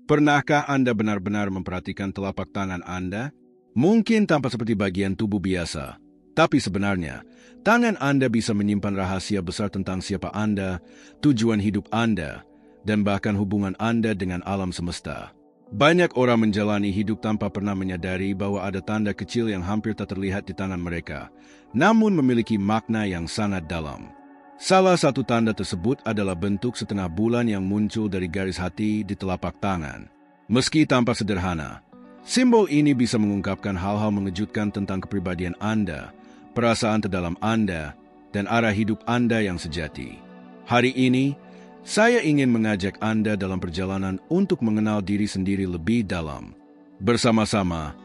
Pernahkah Anda benar-benar memperhatikan telapak tangan Anda? Mungkin tampak seperti bagian tubuh biasa, tapi sebenarnya, tangan Anda bisa menyimpan rahasia besar tentang siapa Anda, tujuan hidup Anda, dan bahkan hubungan Anda dengan alam semesta. Banyak orang menjalani hidup tanpa pernah menyadari bahwa ada tanda kecil yang hampir tak terlihat di tangan mereka, namun memiliki makna yang sangat dalam. Salah satu tanda tersebut adalah bentuk setengah bulan yang muncul dari garis hati di telapak tangan. Meski tampak sederhana, simbol ini bisa mengungkapkan hal-hal mengejutkan tentang kepribadian Anda, perasaan terdalam Anda, dan arah hidup Anda yang sejati. Hari ini, saya ingin mengajak Anda dalam perjalanan untuk mengenal diri sendiri lebih dalam. Bersama-sama,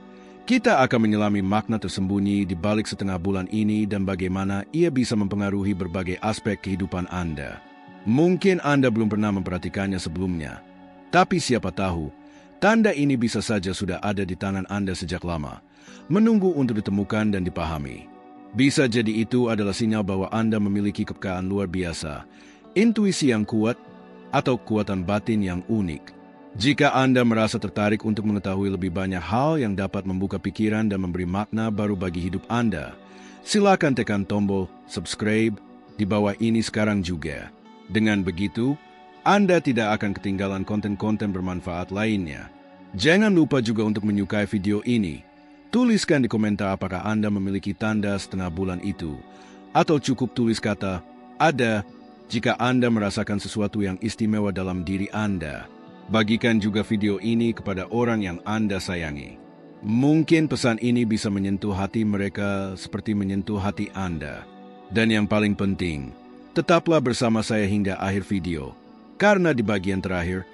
kita akan menyelami makna tersembunyi di balik setengah bulan ini dan bagaimana ia bisa mempengaruhi berbagai aspek kehidupan Anda. Mungkin Anda belum pernah memperhatikannya sebelumnya, tapi siapa tahu, tanda ini bisa saja sudah ada di tangan Anda sejak lama, menunggu untuk ditemukan dan dipahami. Bisa jadi itu adalah sinyal bahwa Anda memiliki kepekaan luar biasa, intuisi yang kuat, atau kekuatan batin yang unik. Jika Anda merasa tertarik untuk mengetahui lebih banyak hal yang dapat membuka pikiran dan memberi makna baru bagi hidup Anda, silakan tekan tombol subscribe di bawah ini sekarang juga. Dengan begitu, Anda tidak akan ketinggalan konten-konten bermanfaat lainnya. Jangan lupa juga untuk menyukai video ini. Tuliskan di komentar apakah Anda memiliki tanda setengah bulan itu, atau cukup tulis kata "ada" jika Anda merasakan sesuatu yang istimewa dalam diri Anda. Bagikan juga video ini kepada orang yang Anda sayangi. Mungkin pesan ini bisa menyentuh hati mereka seperti menyentuh hati Anda. Dan yang paling penting, tetaplah bersama saya hingga akhir video, karena di bagian terakhir,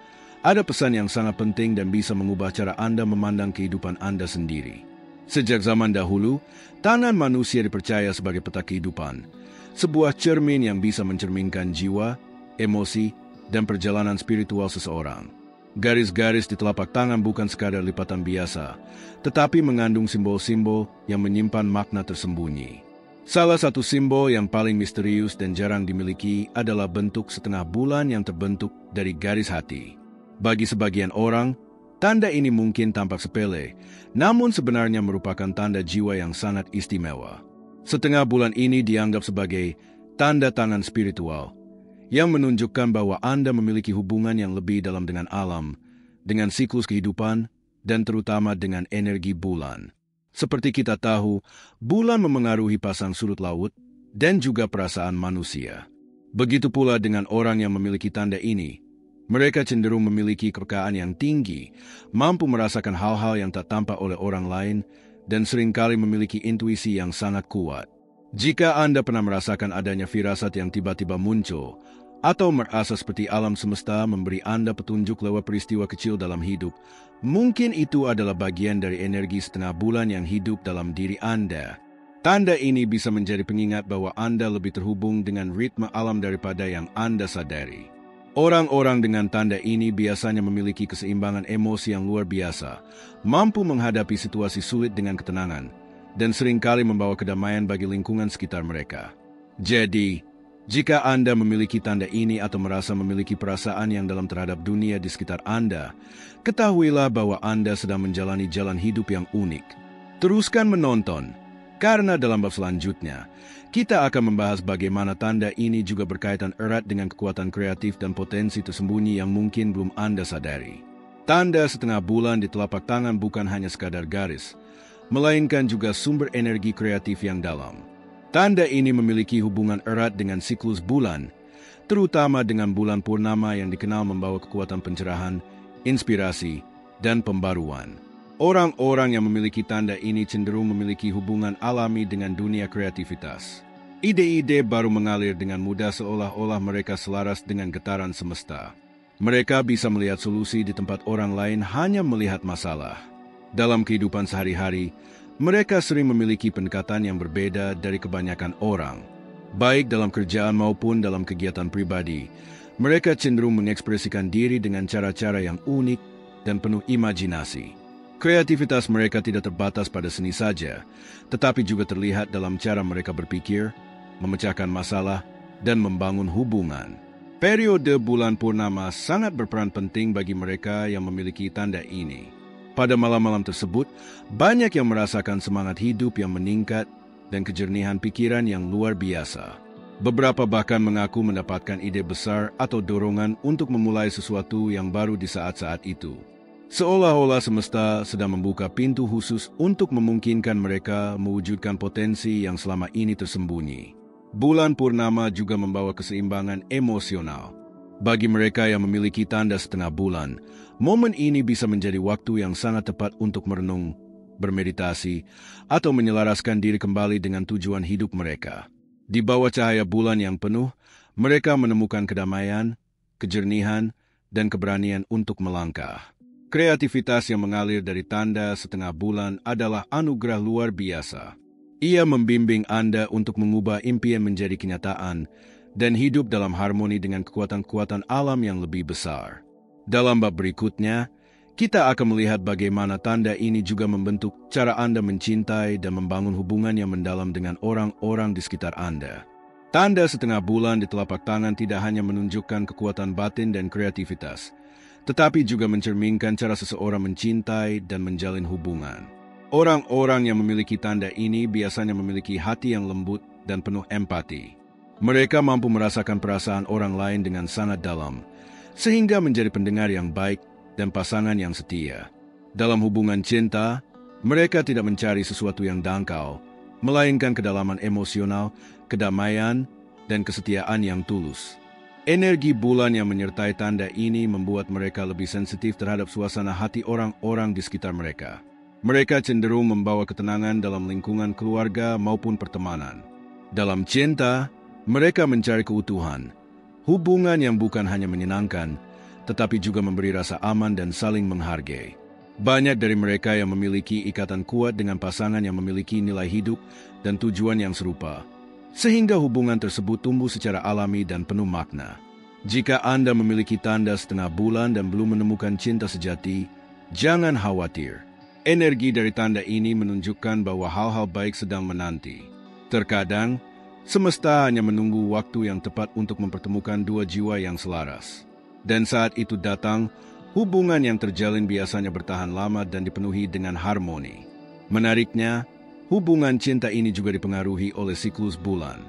ada pesan yang sangat penting dan bisa mengubah cara Anda memandang kehidupan Anda sendiri. Sejak zaman dahulu, tangan manusia dipercaya sebagai peta kehidupan, sebuah cermin yang bisa mencerminkan jiwa, emosi, dan perjalanan spiritual seseorang. Garis-garis di telapak tangan bukan sekadar lipatan biasa, tetapi mengandung simbol-simbol yang menyimpan makna tersembunyi. Salah satu simbol yang paling misterius dan jarang dimiliki adalah bentuk setengah bulan yang terbentuk dari garis hati. Bagi sebagian orang, tanda ini mungkin tampak sepele, namun sebenarnya merupakan tanda jiwa yang sangat istimewa. Setengah bulan ini dianggap sebagai tanda tangan spiritual, yang menunjukkan bahwa Anda memiliki hubungan yang lebih dalam dengan alam, dengan siklus kehidupan, dan terutama dengan energi bulan. Seperti kita tahu, bulan memengaruhi pasang surut laut dan juga perasaan manusia. Begitu pula dengan orang yang memiliki tanda ini. Mereka cenderung memiliki kepekaan yang tinggi, mampu merasakan hal-hal yang tak tampak oleh orang lain, dan seringkali memiliki intuisi yang sangat kuat. Jika Anda pernah merasakan adanya firasat yang tiba-tiba muncul, atau merasa seperti alam semesta memberi Anda petunjuk lewat peristiwa kecil dalam hidup, mungkin itu adalah bagian dari energi setengah bulan yang hidup dalam diri Anda. Tanda ini bisa menjadi pengingat bahwa Anda lebih terhubung dengan ritme alam daripada yang Anda sadari. Orang-orang dengan tanda ini biasanya memiliki keseimbangan emosi yang luar biasa, mampu menghadapi situasi sulit dengan ketenangan, dan seringkali membawa kedamaian bagi lingkungan sekitar mereka. Jadi, jika Anda memiliki tanda ini atau merasa memiliki perasaan yang dalam terhadap dunia di sekitar Anda, ketahuilah bahwa Anda sedang menjalani jalan hidup yang unik. Teruskan menonton, karena dalam bab selanjutnya, kita akan membahas bagaimana tanda ini juga berkaitan erat dengan kekuatan kreatif dan potensi tersembunyi yang mungkin belum Anda sadari. Tanda setengah bulan di telapak tangan bukan hanya sekadar garis, melainkan juga sumber energi kreatif yang dalam. Tanda ini memiliki hubungan erat dengan siklus bulan, terutama dengan bulan purnama yang dikenal membawa kekuatan pencerahan, inspirasi, dan pembaruan. Orang-orang yang memiliki tanda ini cenderung memiliki hubungan alami dengan dunia kreativitas. Ide-ide baru mengalir dengan mudah seolah-olah mereka selaras dengan getaran semesta. Mereka bisa melihat solusi di tempat orang lain hanya melihat masalah. Dalam kehidupan sehari-hari, mereka sering memiliki pendekatan yang berbeda dari kebanyakan orang. Baik dalam kerjaan maupun dalam kegiatan pribadi, mereka cenderung mengekspresikan diri dengan cara-cara yang unik dan penuh imajinasi. Kreativitas mereka tidak terbatas pada seni saja, tetapi juga terlihat dalam cara mereka berpikir, memecahkan masalah, dan membangun hubungan. Periode bulan purnama sangat berperan penting bagi mereka yang memiliki tanda ini. Pada malam-malam tersebut, banyak yang merasakan semangat hidup yang meningkat dan kejernihan pikiran yang luar biasa. Beberapa bahkan mengaku mendapatkan ide besar atau dorongan untuk memulai sesuatu yang baru di saat-saat itu. Seolah-olah semesta sedang membuka pintu khusus untuk memungkinkan mereka mewujudkan potensi yang selama ini tersembunyi. Bulan purnama juga membawa keseimbangan emosional. Bagi mereka yang memiliki tanda setengah bulan, momen ini bisa menjadi waktu yang sangat tepat untuk merenung, bermeditasi, atau menyelaraskan diri kembali dengan tujuan hidup mereka. Di bawah cahaya bulan yang penuh, mereka menemukan kedamaian, kejernihan, dan keberanian untuk melangkah. Kreativitas yang mengalir dari tanda setengah bulan adalah anugerah luar biasa. Ia membimbing Anda untuk mengubah impian menjadi kenyataan dan hidup dalam harmoni dengan kekuatan-kekuatan alam yang lebih besar. Dalam bab berikutnya, kita akan melihat bagaimana tanda ini juga membentuk cara Anda mencintai dan membangun hubungan yang mendalam dengan orang-orang di sekitar Anda. Tanda setengah bulan di telapak tangan tidak hanya menunjukkan kekuatan batin dan kreativitas, tetapi juga mencerminkan cara seseorang mencintai dan menjalin hubungan. Orang-orang yang memiliki tanda ini biasanya memiliki hati yang lembut dan penuh empati. Mereka mampu merasakan perasaan orang lain dengan sangat dalam, sehingga menjadi pendengar yang baik dan pasangan yang setia. Dalam hubungan cinta, mereka tidak mencari sesuatu yang dangkal, melainkan kedalaman emosional, kedamaian, dan kesetiaan yang tulus. Energi bulan yang menyertai tanda ini membuat mereka lebih sensitif terhadap suasana hati orang-orang di sekitar mereka. Mereka cenderung membawa ketenangan dalam lingkungan keluarga maupun pertemanan. Dalam cinta, mereka mencari keutuhan, hubungan yang bukan hanya menyenangkan, tetapi juga memberi rasa aman dan saling menghargai. Banyak dari mereka yang memiliki ikatan kuat dengan pasangan yang memiliki nilai hidup dan tujuan yang serupa, sehingga hubungan tersebut tumbuh secara alami dan penuh makna. Jika Anda memiliki tanda setengah bulan dan belum menemukan cinta sejati, jangan khawatir. Energi dari tanda ini menunjukkan bahwa hal-hal baik sedang menanti. Terkadang, semesta hanya menunggu waktu yang tepat untuk mempertemukan dua jiwa yang selaras. Dan saat itu datang, hubungan yang terjalin biasanya bertahan lama dan dipenuhi dengan harmoni. Menariknya, hubungan cinta ini juga dipengaruhi oleh siklus bulan.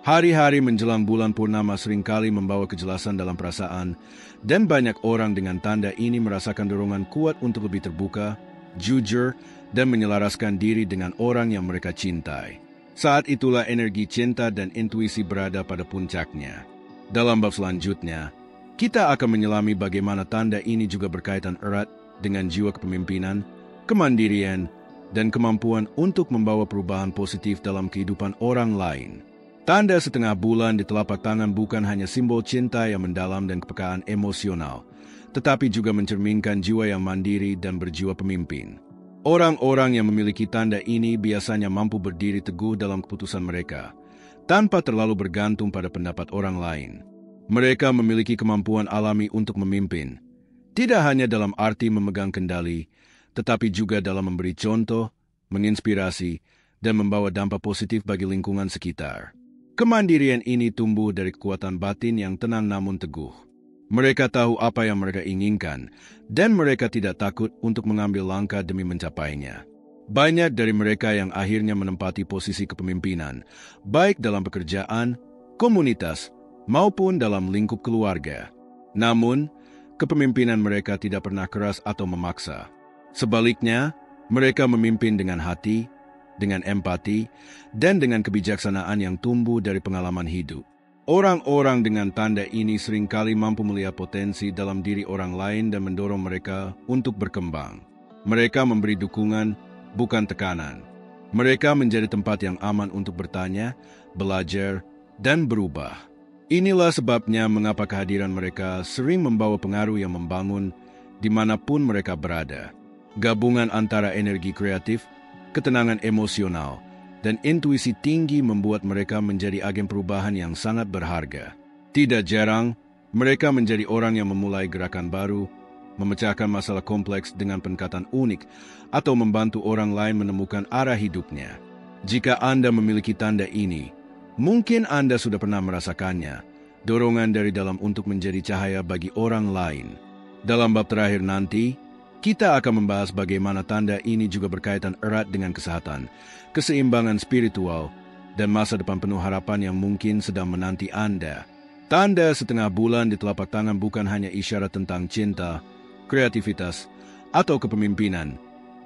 Hari-hari menjelang bulan purnama seringkali membawa kejelasan dalam perasaan, dan banyak orang dengan tanda ini merasakan dorongan kuat untuk lebih terbuka, jujur, dan menyelaraskan diri dengan orang yang mereka cintai. Saat itulah energi cinta dan intuisi berada pada puncaknya. Dalam bab selanjutnya, kita akan menyelami bagaimana tanda ini juga berkaitan erat dengan jiwa kepemimpinan, kemandirian, dan kemampuan untuk membawa perubahan positif dalam kehidupan orang lain. Tanda setengah bulan di telapak tangan bukan hanya simbol cinta yang mendalam dan kepekaan emosional, tetapi juga mencerminkan jiwa yang mandiri dan berjiwa pemimpin. Orang-orang yang memiliki tanda ini biasanya mampu berdiri teguh dalam keputusan mereka, tanpa terlalu bergantung pada pendapat orang lain. Mereka memiliki kemampuan alami untuk memimpin, tidak hanya dalam arti memegang kendali, tetapi juga dalam memberi contoh, menginspirasi, dan membawa dampak positif bagi lingkungan sekitar. Kemandirian ini tumbuh dari kekuatan batin yang tenang namun teguh. Mereka tahu apa yang mereka inginkan, dan mereka tidak takut untuk mengambil langkah demi mencapainya. Banyak dari mereka yang akhirnya menempati posisi kepemimpinan, baik dalam pekerjaan, komunitas, maupun dalam lingkup keluarga. Namun, kepemimpinan mereka tidak pernah keras atau memaksa. Sebaliknya, mereka memimpin dengan hati, dengan empati, dan dengan kebijaksanaan yang tumbuh dari pengalaman hidup. Orang-orang dengan tanda ini seringkali mampu melihat potensi dalam diri orang lain dan mendorong mereka untuk berkembang. Mereka memberi dukungan, bukan tekanan. Mereka menjadi tempat yang aman untuk bertanya, belajar, dan berubah. Inilah sebabnya mengapa kehadiran mereka sering membawa pengaruh yang membangun dimanapun mereka berada. Gabungan antara energi kreatif, ketenangan emosional, dan intuisi tinggi membuat mereka menjadi agen perubahan yang sangat berharga. Tidak jarang, mereka menjadi orang yang memulai gerakan baru, memecahkan masalah kompleks dengan pendekatan unik, atau membantu orang lain menemukan arah hidupnya. Jika Anda memiliki tanda ini, mungkin Anda sudah pernah merasakannya, dorongan dari dalam untuk menjadi cahaya bagi orang lain. Dalam bab terakhir nanti, kita akan membahas bagaimana tanda ini juga berkaitan erat dengan kesehatan, keseimbangan spiritual, dan masa depan penuh harapan yang mungkin sedang menanti Anda. Tanda setengah bulan di telapak tangan bukan hanya isyarat tentang cinta, kreativitas, atau kepemimpinan,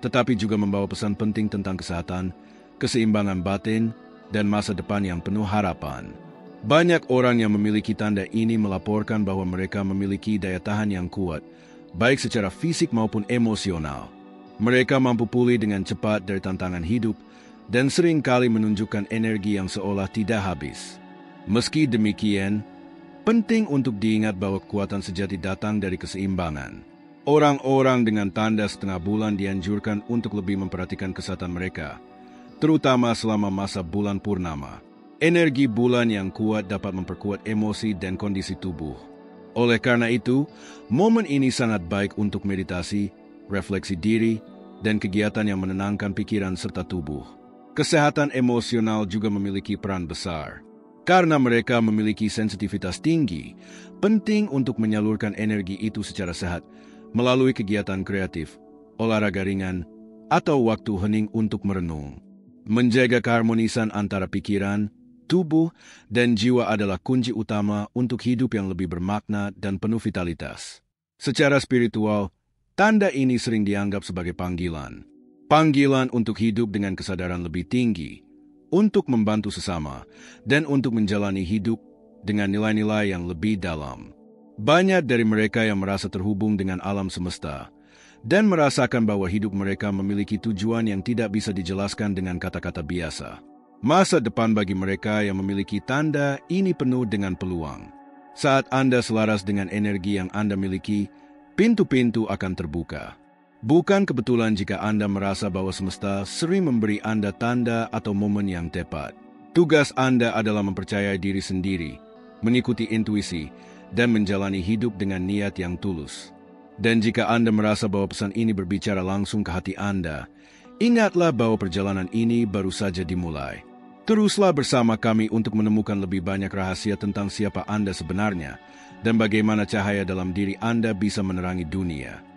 tetapi juga membawa pesan penting tentang kesehatan, keseimbangan batin, dan masa depan yang penuh harapan. Banyak orang yang memiliki tanda ini melaporkan bahwa mereka memiliki daya tahan yang kuat, baik secara fisik maupun emosional. Mereka mampu pulih dengan cepat dari tantangan hidup dan seringkali menunjukkan energi yang seolah tidak habis. Meski demikian, penting untuk diingat bahwa kekuatan sejati datang dari keseimbangan. Orang-orang dengan tanda setengah bulan dianjurkan untuk lebih memperhatikan kesehatan mereka, terutama selama masa bulan purnama. Energi bulan yang kuat dapat memperkuat emosi dan kondisi tubuh. Oleh karena itu, momen ini sangat baik untuk meditasi, refleksi diri, dan kegiatan yang menenangkan pikiran serta tubuh. Kesehatan emosional juga memiliki peran besar. Karena mereka memiliki sensitivitas tinggi, penting untuk menyalurkan energi itu secara sehat melalui kegiatan kreatif, olahraga ringan, atau waktu hening untuk merenung. Menjaga keharmonisan antara pikiran, tubuh, dan jiwa adalah kunci utama untuk hidup yang lebih bermakna dan penuh vitalitas. Secara spiritual, tanda ini sering dianggap sebagai panggilan. Panggilan untuk hidup dengan kesadaran lebih tinggi, untuk membantu sesama, dan untuk menjalani hidup dengan nilai-nilai yang lebih dalam. Banyak dari mereka yang merasa terhubung dengan alam semesta, dan merasakan bahwa hidup mereka memiliki tujuan yang tidak bisa dijelaskan dengan kata-kata biasa. Masa depan bagi mereka yang memiliki tanda ini penuh dengan peluang. Saat Anda selaras dengan energi yang Anda miliki, pintu-pintu akan terbuka. Bukan kebetulan jika Anda merasa bahwa semesta sering memberi Anda tanda atau momen yang tepat. Tugas Anda adalah mempercayai diri sendiri, mengikuti intuisi, dan menjalani hidup dengan niat yang tulus. Dan jika Anda merasa bahwa pesan ini berbicara langsung ke hati Anda, ingatlah bahwa perjalanan ini baru saja dimulai. Teruslah bersama kami untuk menemukan lebih banyak rahasia tentang siapa Anda sebenarnya dan bagaimana cahaya dalam diri Anda bisa menerangi dunia.